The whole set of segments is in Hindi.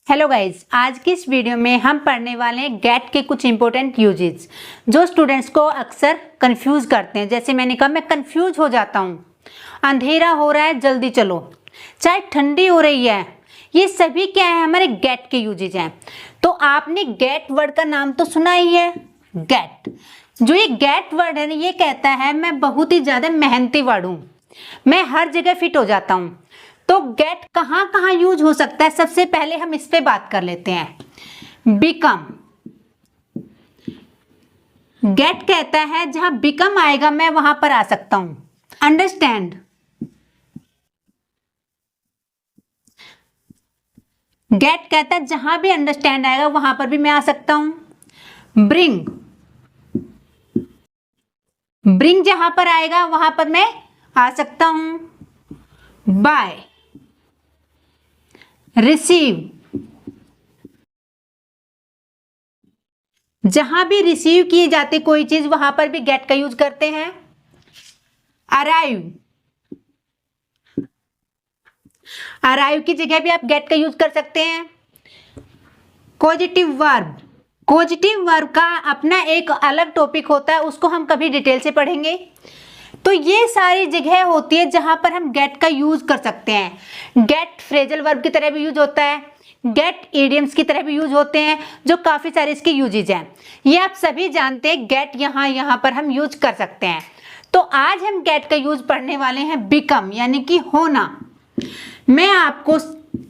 हेलो गाइज, आज की इस वीडियो में हम पढ़ने वाले हैं गेट के कुछ इंपॉर्टेंट यूजेस जो स्टूडेंट्स को अक्सर कंफ्यूज करते हैं। जैसे मैंने कहा, मैं कंफ्यूज हो जाता हूँ, अंधेरा हो रहा है जल्दी चलो, चाहे ठंडी हो रही है, ये सभी क्या है, हमारे गेट के यूजेज हैं। तो आपने गेट वर्ड का नाम तो सुना ही है। गेट, जो ये गेट वर्ड है ना, ये कहता है मैं बहुत ही ज्यादा मेहनती वर्ड हूँ, मैं हर जगह फिट हो जाता हूँ। तो गेट कहाँ कहाँ यूज हो सकता है, सबसे पहले हम इस पे बात कर लेते हैं। बिकम, गेट कहता है जहां बिकम आएगा मैं वहां पर आ सकता हूं। अंडरस्टैंड, गेट कहता है जहां भी अंडरस्टैंड आएगा वहां पर भी मैं आ सकता हूं। ब्रिंग, ब्रिंग जहां पर आएगा वहां पर मैं आ सकता हूं। बाय, रिसीव, जहां भी रिसीव की जाती कोई चीज वहां पर भी गेट का यूज करते हैं। अराइव, अराइव की जगह भी आप गेट का यूज कर सकते हैं। पॉजिटिव वर्ब, पॉजिटिव वर्ब का अपना एक अलग टॉपिक होता है, उसको हम कभी डिटेल से पढ़ेंगे। तो ये सारी जगह होती है जहां पर हम गेट का यूज कर सकते हैं। गेट फ्रेजल वर्ब की तरह भी यूज होता है, गेट इडियम्स की तरह भी यूज होते हैं, जो काफी सारे इसके यूजेज हैं। ये आप सभी जानते हैं, गेट यहाँ पर हम यूज कर सकते हैं। तो आज हम गेट का यूज पढ़ने वाले हैं बिकम, यानी कि होना। मैं आपको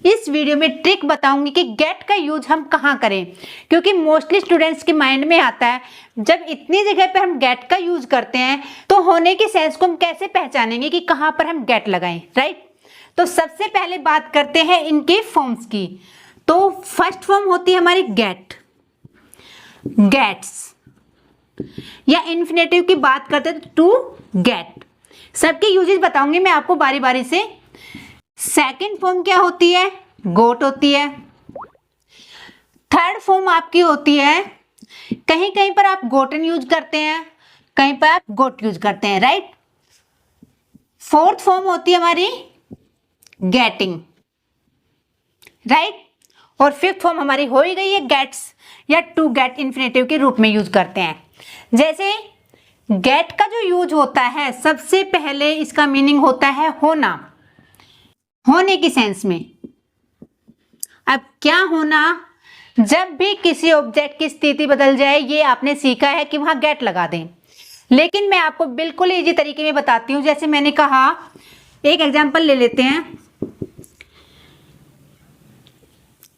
इस वीडियो में ट्रिक बताऊंगी कि गेट का यूज हम कहाँ करें, क्योंकि मोस्टली स्टूडेंट्स के माइंड में आता है जब इतनी जगह पे हम गेट का यूज करते हैं तो होने की सेंस को हम कैसे पहचानेंगे कि कहाँ पर हम गेट लगाएं, राइट। तो सबसे पहले बात करते हैं इनके फॉर्म्स की। तो फर्स्ट फॉर्म होती है हमारी गेट, गेट्स, या इन्फिनेटिव की बात करते हैं टू गेट। सबके यूजेस बताऊंगी मैं आपको बारी बारी से। सेकंड फॉर्म क्या होती है, गोट होती है। थर्ड फॉर्म आपकी होती है, कहीं कहीं पर आप गोटन यूज करते हैं, कहीं पर आप गोट यूज करते हैं, राइट। फोर्थ फॉर्म होती है हमारी गेटिंग, राइट। और फिफ्थ फॉर्म हमारी हो ही गई है गेट्स, या टू गेट इन्फिनेटिव के रूप में यूज करते हैं। जैसे गेट का जो यूज होता है, सबसे पहले इसका मीनिंग होता है होना, होने की सेंस में। अब क्या होना, जब भी किसी ऑब्जेक्ट की स्थिति बदल जाए, ये आपने सीखा है कि वहां गेट लगा दें। लेकिन मैं आपको बिल्कुल इजी तरीके में बताती हूं। जैसे मैंने कहा, एक एग्जांपल ले लेते हैं।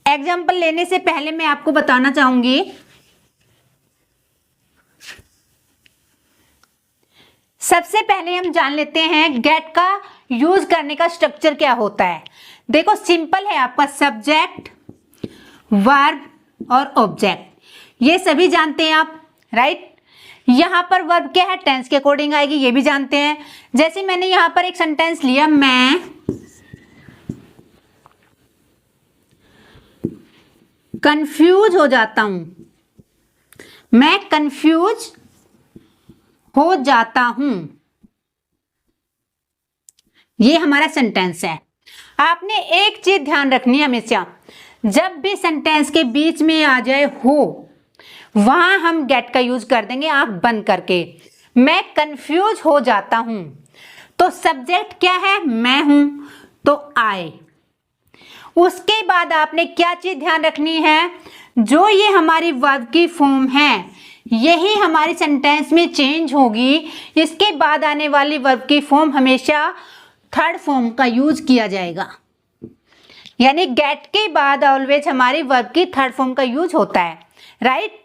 एग्जांपल लेने से पहले मैं आपको बताना चाहूंगी, सबसे पहले हम जान लेते हैं गेट का यूज करने का स्ट्रक्चर क्या होता है। देखो सिंपल है, आपका सब्जेक्ट, वर्ब और ऑब्जेक्ट, ये सभी जानते हैं आप, राइट। यहां पर वर्ब क्या है, टेंस के अकॉर्डिंग आएगी, ये भी जानते हैं। जैसे मैंने यहां पर एक सेंटेंस लिया, मैं कंफ्यूज हो जाता हूं, मैं कंफ्यूज हो जाता हूं, ये हमारा सेंटेंस है। आपने एक चीज ध्यान रखनी है हमेशा, जब भी सेंटेंस के बीच में आ जाए हो, वहां हम गेट का यूज कर देंगे आंख बंद करके। मैं कंफ्यूज हो जाता हूं, तो सब्जेक्ट क्या है, मैं हूं, तो आई। उसके बाद आपने क्या चीज ध्यान रखनी है, जो ये हमारी वर्ब की फॉर्म है, यही हमारी सेंटेंस में चेंज होगी। इसके बाद आने वाली वर्ब की फॉर्म हमेशा थर्ड फॉर्म का यूज किया जाएगा, यानी गेट के बाद ऑलवेज हमारी वर्ब की थर्ड फॉर्म का यूज होता है, राइट।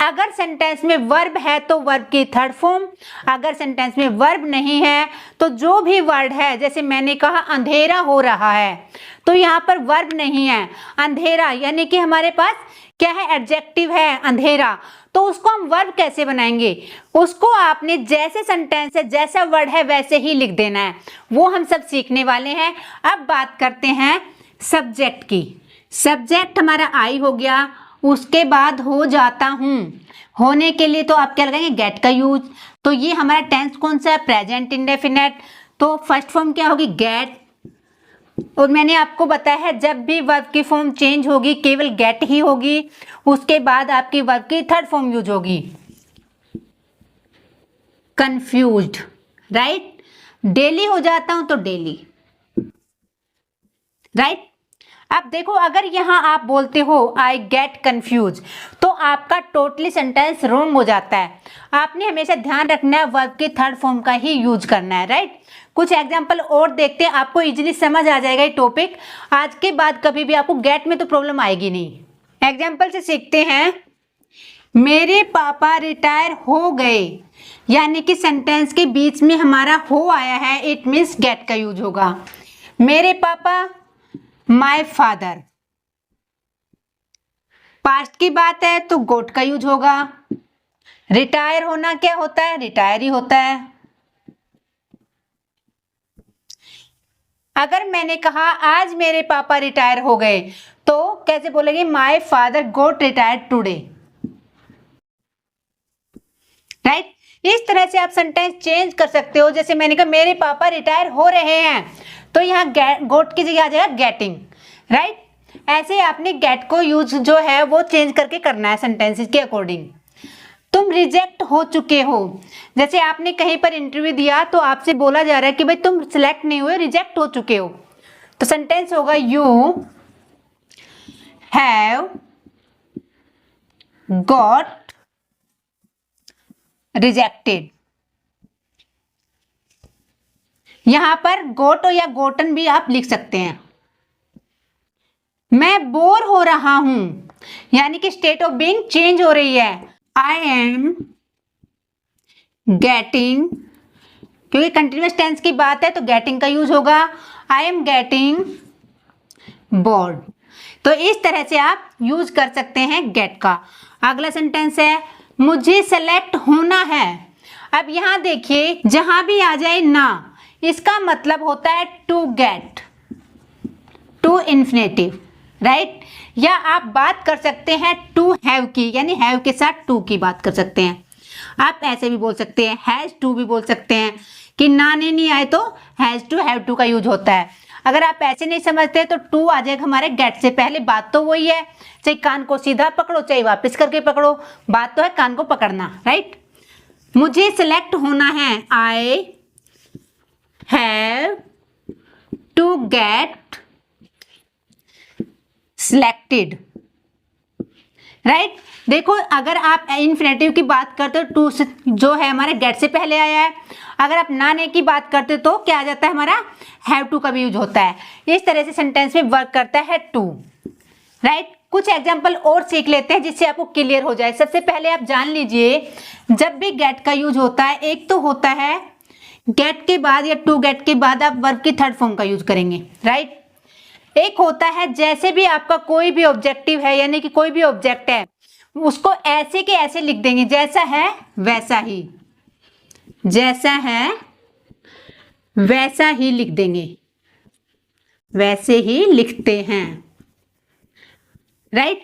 अगर सेंटेंस में वर्ब है तो वर्ब की थर्ड फॉर्म, अगर सेंटेंस में वर्ब नहीं है तो जो भी वर्ड है, जैसे मैंने कहा अंधेरा हो रहा है, तो यहाँ पर वर्ब नहीं है, अंधेरा, यानी कि हमारे पास क्या है, एडजेक्टिव है अंधेरा। तो उसको हम वर्ब कैसे बनाएंगे, उसको आपने जैसे सेंटेंस है, जैसा वर्ड है वैसे ही लिख देना है, वो हम सब सीखने वाले हैं। अब बात करते हैं सब्जेक्ट की। सब्जेक्ट हमारा आई हो गया, उसके बाद हो जाता हूं, होने के लिए तो आप क्या लगाएंगे, गेट का यूज। तो ये हमारा टेंस कौन सा है, प्रेजेंट इंडेफिनेट। तो फर्स्ट फॉर्म क्या होगी, गेट, और मैंने आपको बताया है जब भी वर्ब की फॉर्म चेंज होगी केवल गेट ही होगी, उसके बाद आपकी वर्ब की थर्ड फॉर्म यूज होगी, कंफ्यूज्ड, राइट। डेली हो जाता हूं तो डेली, राइट। अब देखो अगर यहां आप बोलते हो आई गेट कंफ्यूज तो आपका टोटली सेंटेंस रॉन्ग हो जाता है। आपने हमेशा ध्यान रखना है वर्ब के थर्ड फॉर्म का ही यूज करना है, राइट। कुछ एग्जांपल और देखते हैं, आपको इजीली समझ आ जाएगा ये टॉपिक। आज के बाद कभी भी आपको गेट में तो प्रॉब्लम आएगी नहीं। एग्जाम्पल से सीखते हैं, मेरे पापा रिटायर हो गए, यानी कि सेंटेंस के बीच में हमारा हो आया है, इट मीन्स गेट का यूज होगा। मेरे पापा, माय फादर। पास्ट की बात है तो गोट का यूज होगा। रिटायर होना क्या होता है, रिटायर ही होता है। अगर मैंने कहा आज मेरे पापा रिटायर हो गए तो कैसे बोलेंगे, my father got retired today, right. इस तरह से आप सेंटेंस चेंज कर सकते हो। जैसे मैंने कहा मेरे पापा रिटायर हो रहे हैं तो यहाँ गोट की जगह आ जाएगा गेटिंग, राइट। ऐसे आपने गेट को यूज जो है वो चेंज करके करना है सेंटेंसेस के अकॉर्डिंग। तुम रिजेक्ट हो चुके हो, जैसे आपने कहीं पर इंटरव्यू दिया तो आपसे बोला जा रहा है कि भाई तुम सिलेक्ट नहीं हुए, रिजेक्ट हो चुके हो, तो सेंटेंस होगा यू हैव गॉट रिजेक्टेड। यहां पर गोट या गोटन भी आप लिख सकते हैं। मैं बोर हो रहा हूं, यानी कि स्टेट ऑफ बीइंग चेंज हो रही है। आई एम गेटिंग, क्योंकि कंटिन्यूअस टेंस की बात है तो गेटिंग का यूज होगा। I am getting bored. तो इस तरह से आप यूज कर सकते हैं गेट का। अगला सेंटेंस है, मुझे सेलेक्ट होना है। अब यहां देखिए जहां भी आ जाए ना, इसका मतलब होता है to get, to infinitive, right. या आप बात कर सकते हैं टू हैव की, यानी हैव के साथ टू की बात कर सकते हैं। आप ऐसे भी बोल सकते हैं, हैज टू भी बोल सकते हैं कि ना नहीं आए तो हैज टू हैव टू का यूज होता है। अगर आप ऐसे नहीं समझते तो टू आ जाएगा हमारे गेट से पहले। बात तो वही है, चाहे कान को सीधा पकड़ो चाहे वापस करके पकड़ो, बात तो है कान को पकड़ना, राइट। मुझे सिलेक्ट होना है, I have to get selected, right. देखो अगर आप इन्फिनेटिव की बात करते हो टू से जो है हमारे गेट से पहले आया है। अगर आप नाने की बात करते हो तो क्या आ जाता है हमारा, हैव टू का भी यूज होता है। इस तरह से सेंटेंस में वर्क करता है टू, राइट। कुछ एग्जांपल और सीख लेते हैं जिससे आपको क्लियर हो जाए। सबसे पहले आप जान लीजिए जब भी गेट का यूज होता है, एक तो होता है गेट के बाद या टू गेट के बाद आप वर्ब की थर्ड फॉर्म का यूज करेंगे, राइट। एक होता है जैसे भी आपका कोई भी ऑब्जेक्टिव है, यानी कि कोई भी ऑब्जेक्ट है उसको ऐसे के ऐसे लिख देंगे, जैसा है वैसा ही, जैसा है वैसा ही लिख देंगे, वैसे ही लिखते हैं, राइट।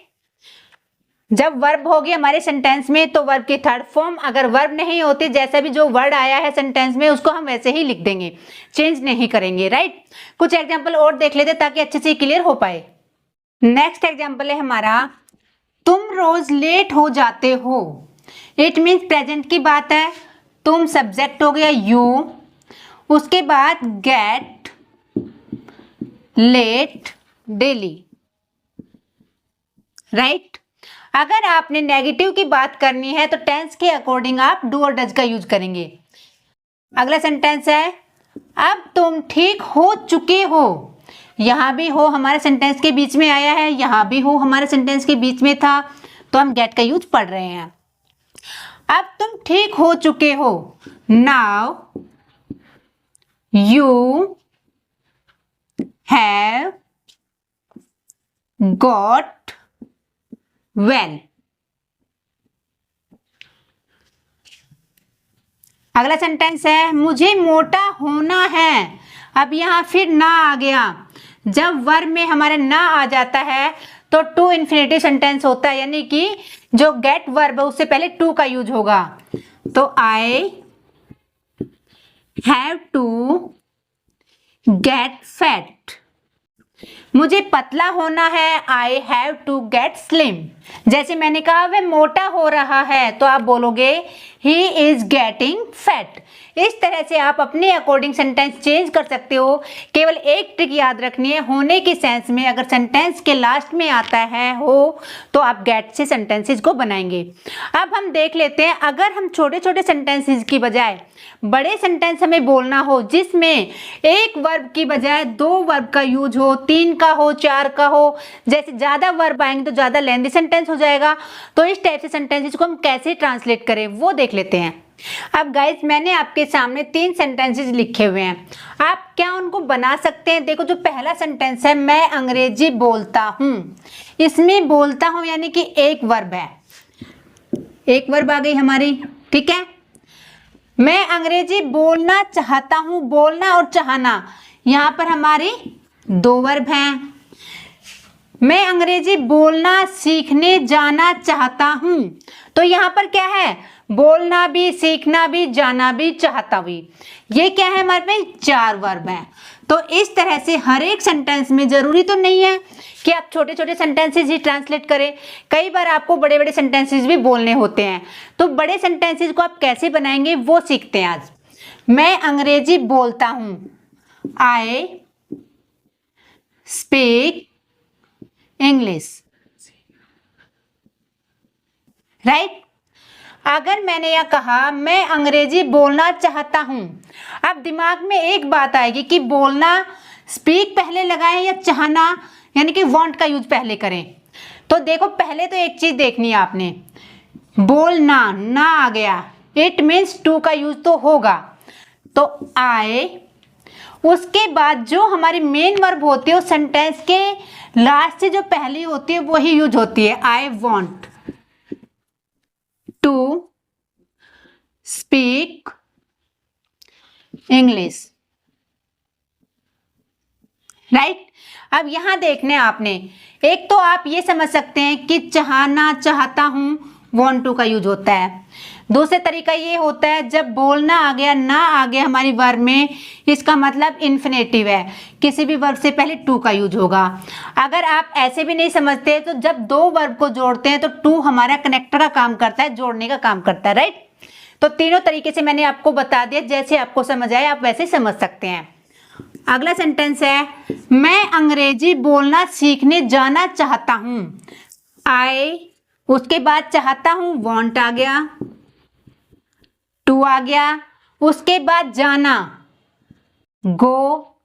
जब वर्ब होगी हमारे सेंटेंस में तो वर्ब की थर्ड फॉर्म, अगर वर्ब नहीं होती जैसा भी जो वर्ड आया है सेंटेंस में उसको हम वैसे ही लिख देंगे, चेंज नहीं करेंगे, राइट। कुछ एग्जांपल और देख लेते ताकि अच्छे से क्लियर हो पाए। नेक्स्ट एग्जांपल है हमारा, तुम रोज लेट हो जाते हो। इट मीन्स प्रेजेंट की बात है। तुम सब्जेक्ट हो गया यू, उसके बाद गेट लेट डेली, राइट। अगर आपने नेगेटिव की बात करनी है तो टेंस के अकॉर्डिंग आप डू और डज का यूज करेंगे। अगला सेंटेंस है, अब तुम ठीक हो चुके हो। यहां भी हो हमारे सेंटेंस के बीच में आया है, यहां भी हो हमारे सेंटेंस के बीच में था, तो हम गेट का यूज पढ़ रहे हैं। अब तुम ठीक हो चुके हो, now you have got well. अगला सेंटेंस है, मुझे मोटा होना है। अब यहां फिर ना आ गया। जब वर्ब में हमारे ना आ जाता है तो टू इन्फिनेटिव सेंटेंस होता है, यानी कि जो गेट वर्ब है उससे पहले टू का यूज होगा। तो I have to get fat, मुझे पतला होना है, I have to get slim. जैसे मैंने कहा वह मोटा हो रहा है, तो आप बोलोगे ही इज गेटिंग फैट। इस तरह से आप अपने अकॉर्डिंग सेंटेंस चेंज कर सकते हो। केवल एक ट्रिक याद रखनी है, होने की सेंस में अगर सेंटेंस के लास्ट में आता है हो तो आप गेट से सेंटेंसेस को बनाएंगे। अब हम देख लेते हैं, अगर हम छोटे छोटे सेंटेंसेस की बजाय बड़े सेंटेंस हमें बोलना हो जिसमें एक वर्ब की बजाय 2 वर्ब का यूज हो, 3 का हो, 4 का हो, जैसे ज़्यादा वर्ब आएंगे तो ज़्यादा लेंथी सेंटेंस हो जाएगा। तो इस टाइप से सेंटेंसेस को हम कैसे ट्रांसलेट करें वो देख लेते हैं। अब गाइस मैंने आपके सामने 3 सेंटेंसेस लिखे हुए हैं, आप क्या उनको बना सकते हैं। देखो जो पहला सेंटेंस है, मैं अंग्रेजी बोलता हूँ, इसमें बोलता हूँ यानी कि एक वर्ब है, एक वर्ब आ गई हमारी, ठीक है। मैं अंग्रेजी बोलना चाहता हूँ, बोलना और चाहना यहाँ पर हमारी 2 वर्ब हैं। मैं अंग्रेजी बोलना सीखने जाना चाहता हूँ, तो यहाँ पर क्या है, बोलना भी, सीखना भी, जाना भी, चाहता भी। ये क्या है हमारे पे 4 वर्ब हैं। तो इस तरह से हर एक सेंटेंस में, जरूरी तो नहीं है कि आप छोटे छोटे सेंटेंसेस ही ट्रांसलेट करें, कई बार आपको बड़े बड़े सेंटेंसेस भी बोलने होते हैं। तो बड़े सेंटेंसेस को आप कैसे बनाएंगे वो सीखते हैं आज। मैं अंग्रेजी बोलता हूँ, आई स्पीक इंग्लिश, राइट। अगर मैंने यह कहा मैं अंग्रेजी बोलना चाहता हूं, अब दिमाग में एक बात आएगी कि बोलना स्पीक पहले लगाएं या चाहना यानी कि वांट का यूज पहले करें। तो देखो पहले तो एक चीज देखनी है आपने, बोलना ना आ गया, इट मीन्स टू का यूज तो होगा, तो आई, उसके बाद जो हमारी मेन वर्ब होती है उस सेंटेंस के लास्ट से जो पहली होती है वही यूज होती है, I want to speak English, right. अब यहां देखने आपने, एक तो आप ये समझ सकते हैं कि चाहना, चाहता हूं, वॉन्ट टू का यूज होता है। दूसरा तरीका ये होता है जब बोलना आ गया, ना आ गया हमारी वर्ब में, इसका मतलब इन्फिनेटिव है, किसी भी वर्ब से पहले टू का यूज होगा। अगर आप ऐसे भी नहीं समझते तो जब 2 वर्ब को जोड़ते हैं तो टू हमारा कनेक्टर का काम करता है, जोड़ने का काम करता है, राइट। तो तीनों तरीके से मैंने आपको बता दिया, जैसे आपको समझ आए आप वैसे समझ सकते हैं। अगला सेंटेंस है, मैं अंग्रेजी बोलना सीखने जाना चाहता हूं, आई, उसके बाद चाहता हूं, वॉन्ट आ गया, टू आ गया, उसके बाद जाना, गो,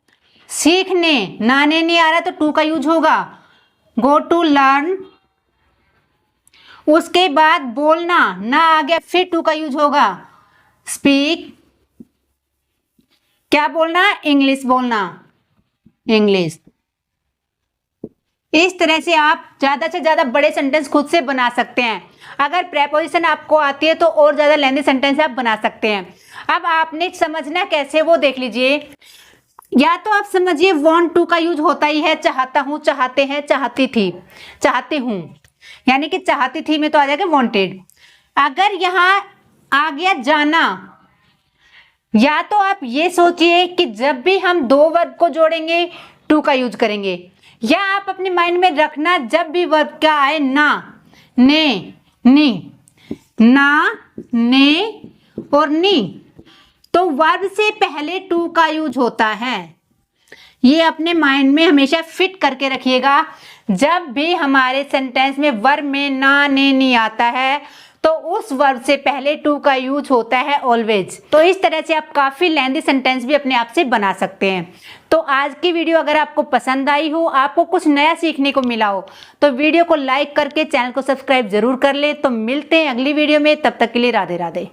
सीखने, नाने नहीं आ रहा तो टू का यूज होगा, गो टू लर्न, उसके बाद बोलना, ना आ गया फिर टू का यूज होगा, स्पीक, क्या बोलना, इंग्लिश बोलना, इंग्लिश। इस तरह से आप ज्यादा से ज्यादा बड़े सेंटेंस खुद से बना सकते हैं। अगर प्रेपोजिशन आपको आती है तो और ज्यादा लेंथी सेंटेंस आप बना सकते हैं। अब आपने समझना कैसे वो देख लीजिए। या तो आप समझिए वांट टू का यूज होता ही है, चाहता हूं, चाहते हैं, चाहती थी, चाहती हूं, यानी कि चाहती थी में तो आ जाएगा वांटेड। अगर यहां आ गया जाना, या तो आप ये सोचिए कि जब भी हम 2 वर्ब को जोड़ेंगे टू का यूज करेंगे, या आप अपने माइंड में रखना जब भी वर्ब का आए ना, ने, नी, ना, ने और नी, तो वर्ब से पहले टू का यूज होता है। ये अपने माइंड में हमेशा फिट करके रखिएगा। जब भी हमारे सेंटेंस में वर्ब में ना, ने, नी आता है तो उस वर्ब से पहले टू का यूज होता है ऑलवेज। तो इस तरह से आप काफी लेंथी सेंटेंस भी अपने आप से बना सकते हैं। तो आज की वीडियो अगर आपको पसंद आई हो, आपको कुछ नया सीखने को मिला हो, तो वीडियो को लाइक करके चैनल को सब्सक्राइब जरूर कर ले। तो मिलते हैं अगली वीडियो में, तब तक के लिए राधे राधे।